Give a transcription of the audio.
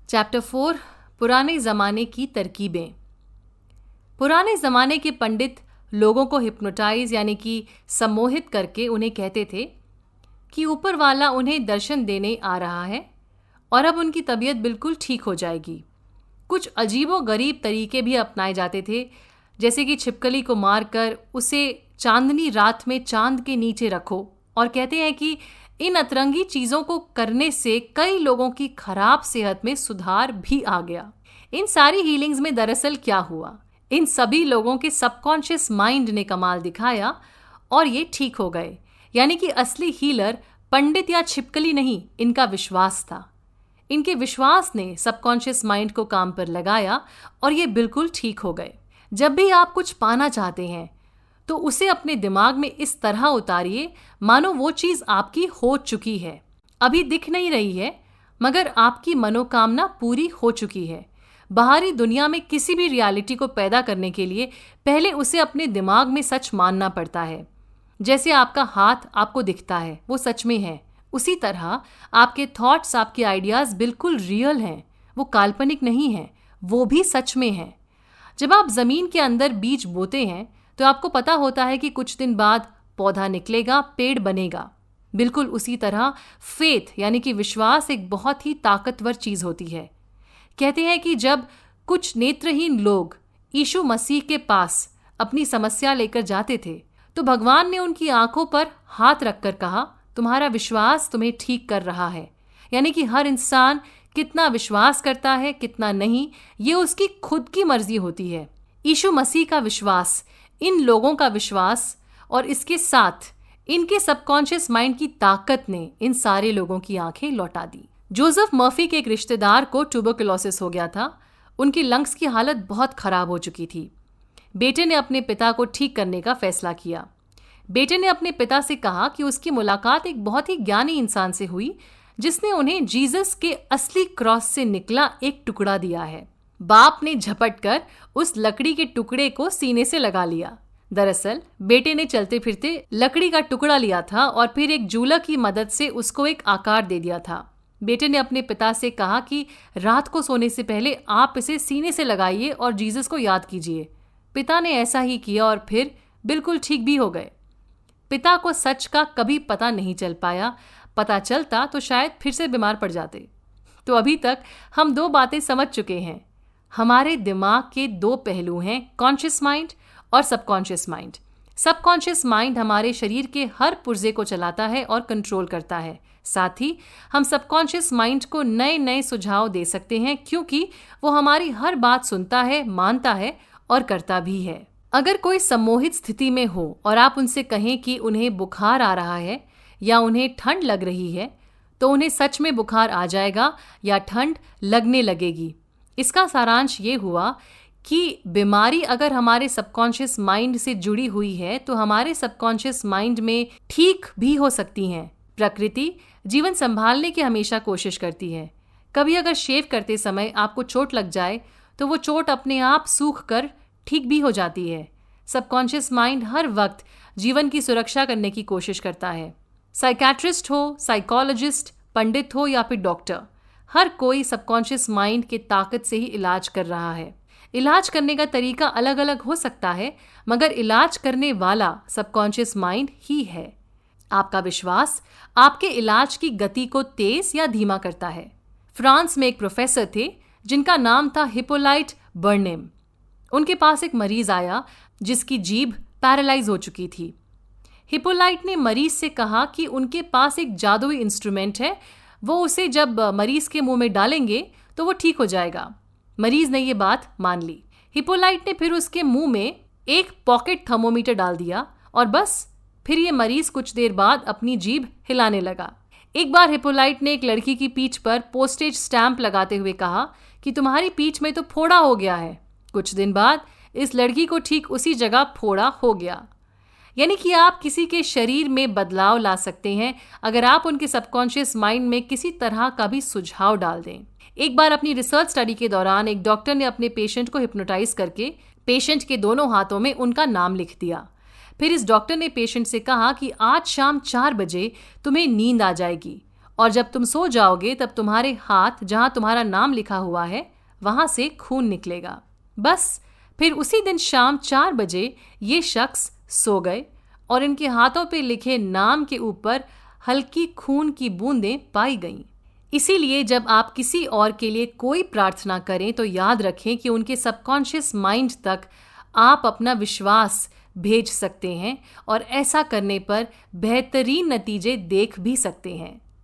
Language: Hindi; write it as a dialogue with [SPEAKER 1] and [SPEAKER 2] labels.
[SPEAKER 1] चैप्टर 4 पुराने ज़माने की तरकीबें। पुराने ज़माने के पंडित लोगों को हिप्नोटाइज यानी कि सम्मोहित करके उन्हें कहते थे कि ऊपर वाला उन्हें दर्शन देने आ रहा है और अब उनकी तबीयत बिल्कुल ठीक हो जाएगी। कुछ अजीबो गरीब तरीके भी अपनाए जाते थे, जैसे कि छिपकली को मारकर उसे चांदनी रात में चांद के नीचे रखो और कहते हैं कि इन अतरंगी चीज़ों को करने से कई लोगों की खराब सेहत में सुधार भी आ गया। इन सारी हीलिंग्स में दरअसल क्या हुआ? इन सभी लोगों के सबकॉन्शियस माइंड ने कमाल दिखाया और ये ठीक हो गए। यानी कि असली हीलर पंडित या छिपकली नहीं, इनका विश्वास था। इनके विश्वास ने सबकॉन्शियस माइंड को काम पर लगाया और ये बिल्कुल ठीक हो गए। जब भी आप कुछ पाना चाहते हैं तो उसे अपने दिमाग में इस तरह उतारिए मानो वो चीज़ आपकी हो चुकी है, अभी दिख नहीं रही है, मगर आपकी मनोकामना पूरी हो चुकी है। बाहरी दुनिया में किसी भी रियलिटी को पैदा करने के लिए पहले उसे अपने दिमाग में सच मानना पड़ता है। जैसे आपका हाथ आपको दिखता है, वो सच में है, उसी तरह आपके थॉट्स, आपके आइडियाज़ बिल्कुल रियल हैं, वो काल्पनिक नहीं हैं, वो भी सच में हैं। जब आप ज़मीन के अंदर बीज बोते हैं तो आपको पता होता है कि कुछ दिन बाद पौधा निकलेगा, पेड़ बनेगा। बिल्कुल उसी तरह फेथ यानी कि विश्वास एक बहुत ही ताकतवर चीज़ होती है। कहते हैं कि जब कुछ नेत्रहीन लोग यीशु मसीह के पास अपनी समस्या लेकर जाते थे तो भगवान ने उनकी आंखों पर हाथ रखकर कहा, तुम्हारा विश्वास तुम्हें ठीक कर रहा है। यानी कि हर इंसान कितना विश्वास करता है, कितना नहीं, ये उसकी खुद की मर्जी होती है। यीशु मसीह का विश्वास, इन लोगों का विश्वास और इसके साथ इनके सबकॉन्शियस माइंड की ताकत ने इन सारे लोगों की आंखें लौटा दी। जोसेफ मर्फी के एक रिश्तेदार को ट्यूबरकुलोसिस हो गया था। उनकी लंग्स की हालत बहुत खराब हो चुकी थी। बेटे ने अपने पिता को ठीक करने का फैसला किया। बेटे ने अपने पिता से कहा कि उसकी मुलाकात एक बहुत ही ज्ञानी इंसान से हुई जिसने उन्हें जीसस के असली क्रॉस से निकला एक टुकड़ा दिया है। बाप ने झपट कर उस लकड़ी के टुकड़े को सीने से लगा लिया। दरअसल बेटे ने चलते फिरते लकड़ी का टुकड़ा लिया था और फिर एक जूला की मदद से उसको एक आकार दे दिया था। बेटे ने अपने पिता से कहा कि रात को सोने से पहले आप इसे सीने से लगाइए और जीसस को याद कीजिए। पिता ने ऐसा ही किया और फिर बिल्कुल ठीक भी हो गए। पिता को सच का कभी पता नहीं चल पाया, पता चलता तो शायद फिर से बीमार पड़ जाते। तो अभी तक हम 2 बातें समझ चुके हैं। हमारे दिमाग के 2 पहलू हैं, कॉन्शियस माइंड और सबकॉन्शियस माइंड। सबकॉन्शियस माइंड हमारे शरीर के हर पुर्जे को चलाता है और कंट्रोल करता है। साथ ही हम सबकॉन्शियस माइंड को नए नए सुझाव दे सकते हैं क्योंकि वो हमारी हर बात सुनता है, मानता है और करता भी है। अगर कोई सम्मोहित स्थिति में हो और आप उनसे कहें कि उन्हें बुखार आ रहा है या उन्हें ठंड लग रही है, तो उन्हें सच में बुखार आ जाएगा या ठंड लगने लगेगी। इसका सारांश ये हुआ कि बीमारी अगर हमारे सबकॉन्शियस माइंड से जुड़ी हुई है तो हमारे सबकॉन्शियस माइंड में ठीक भी हो सकती हैं। प्रकृति जीवन संभालने की हमेशा कोशिश करती है। कभी अगर शेव करते समय आपको चोट लग जाए तो वो चोट अपने आप सूख कर ठीक भी हो जाती है। सबकॉन्शियस माइंड हर वक्त जीवन की सुरक्षा करने की कोशिश करता है। साइकेट्रिस्ट हो, साइकोलॉजिस्ट, पंडित हो या फिर डॉक्टर, हर कोई सबकॉन्शियस माइंड के ताकत से ही इलाज कर रहा है। इलाज करने का तरीका अलग अलग हो सकता है, मगर इलाज करने वाला सबकॉन्शियस माइंड ही है। आपका विश्वास आपके इलाज की गति को तेज या धीमा करता है। फ्रांस में एक प्रोफेसर थे जिनका नाम था हिप्पोलाइट बर्नेम। उनके पास एक मरीज आया जिसकी जीभ पैरालाइज हो चुकी थी। हिप्पोलाइट ने मरीज से कहा कि उनके पास एक जादुई इंस्ट्रूमेंट है, वो उसे जब मरीज के मुंह में डालेंगे तो वो ठीक हो जाएगा। मरीज ने ये बात मान ली। हिप्पोलाइट ने फिर उसके मुंह में एक पॉकेट थर्मोमीटर डाल दिया और बस फिर ये मरीज कुछ देर बाद अपनी जीभ हिलाने लगा। एक बार हिप्पोलाइट ने एक लड़की की पीठ पर पोस्टेज स्टैंप लगाते हुए कहा कि तुम्हारी पीठ में तो फोड़ा हो गया है। कुछ दिन बाद इस लड़की को ठीक उसी जगह फोड़ा हो गया। यानी कि आप किसी के शरीर में बदलाव ला सकते हैं अगर आप उनके सबकॉन्शियस माइंड में किसी तरह का भी सुझाव डाल दें। एक बार अपनी रिसर्च स्टडी के दौरान एक डॉक्टर ने अपने पेशेंट को हिप्नोटाइज करके पेशेंट के दोनों हाथों में उनका नाम लिख दिया। फिर इस डॉक्टर ने पेशेंट से कहा कि आज शाम 4 बजे तुम्हें नींद आ जाएगी और जब तुम सो जाओगे तब तुम्हारे हाथ जहां तुम्हारा नाम लिखा हुआ है वहां से खून निकलेगा। बस फिर उसी दिन शाम 4 बजे ये शख्स सो गए और इनके हाथों पे लिखे नाम के ऊपर हल्की खून की बूंदें पाई गईं। इसीलिए जब आप किसी और के लिए कोई प्रार्थना करें तो याद रखें कि उनके सबकॉन्शियस माइंड तक आप अपना विश्वास भेज सकते हैं और ऐसा करने पर बेहतरीन नतीजे देख भी सकते हैं।